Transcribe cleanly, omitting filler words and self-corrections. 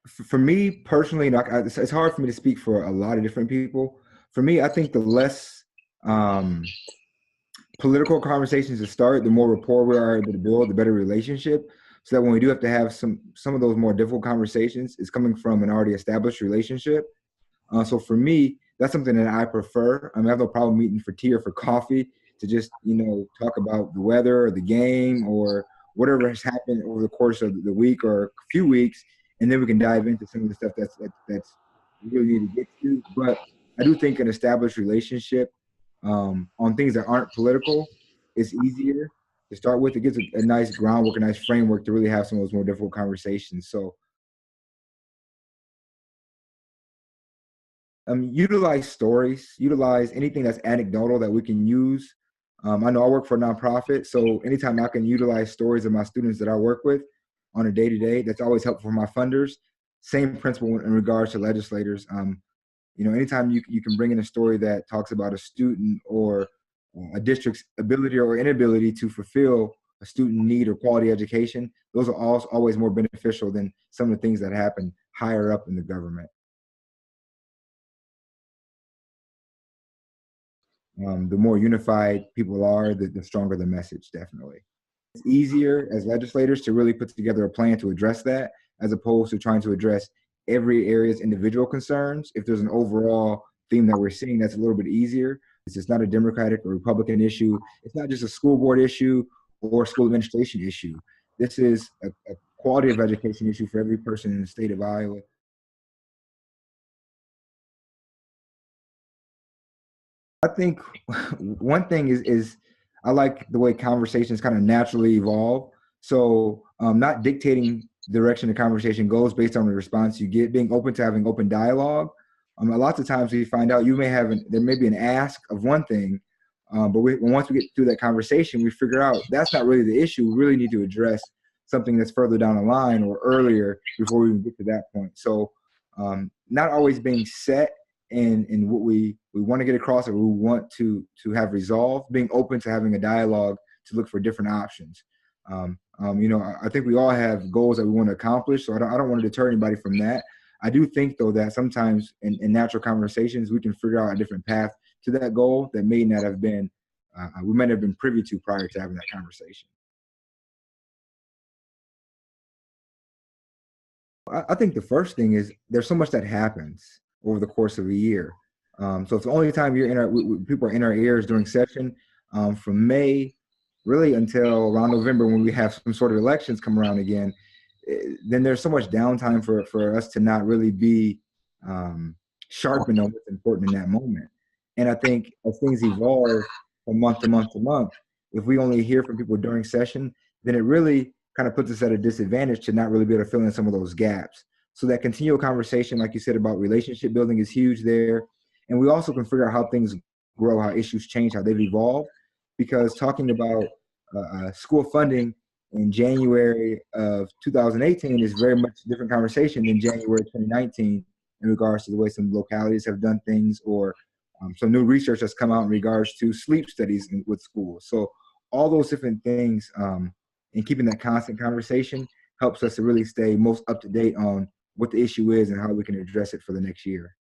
For me personally, like it's hard for me to speak for a lot of different people. For me, I think the less um, political conversations to start, the more rapport we are able to build, the better relationship. So that when we do have to have some of those more difficult conversations, it's coming from an already established relationship. So for me, that's something that I prefer. I mean, I have no problem meeting for tea or for coffee to just, talk about the weather or the game or whatever has happened over the course of the week or a few weeks, and then we can dive into some of the stuff that's we really need to get to. But I do think an established relationship on things that aren't political is easier to start with. It gives a nice groundwork, a nice framework to really have some of those more difficult conversations. So utilize stories, utilize anything that's anecdotal that we can use. I know I work for a nonprofit, so anytime I can utilize stories of my students that I work with on a day-to-day, that's always helpful for my funders. Same principle in regards to legislators. Anytime you can bring in a story that talks about a student or a district's ability or inability to fulfill a student need or quality education, those are always more beneficial than some of the things that happen higher up in the government. The more unified people are, the stronger the message, definitely. It's easier as legislators to really put together a plan to address that, as opposed to trying to address every area's individual concerns. If there's an overall theme that we're seeing, that's a little bit easier. It's just not a Democratic or Republican issue. It's not just a school board issue or school administration issue. This is a quality of education issue for every person in the state of Iowa. I think one thing is I like the way conversations kind of naturally evolve. So not dictating the direction the conversation goes based on the response you get, being open to having open dialogue. A lots of times we find out there may be an ask of one thing, but once we get through that conversation, we figure out that's not really the issue. We really need to address something that's further down the line or earlier before we even get to that point. So not always being set in what we want to get across or we want to have resolved, being open to having a dialogue to look for different options. I think we all have goals that we want to accomplish, so I don't want to deter anybody from that. I do think, though, that sometimes in natural conversations, we can figure out a different path to that goal that may not have been, we might have been privy to prior to having that conversation. I think the first thing is there's so much that happens over the course of a year. So if the only time people are in our ears during session, from May really until around November when we have some sort of elections come around again, then there's so much downtime for us to not really be sharpened on what's important in that moment. And I think as things evolve from month to month to month, if we only hear from people during session, then it really kind of puts us at a disadvantage to not really be able to fill in some of those gaps. So that continual conversation, like you said, about relationship building is huge there. And we also can figure out how things grow, how issues change, how they've evolved. Because talking about school funding in January of 2018 is very much a different conversation than January 2019 in regards to the way some localities have done things or some new research that's come out in regards to sleep studies with schools. So all those different things and keeping that constant conversation helps us to really stay most up to date on what the issue is and how we can address it for the next year.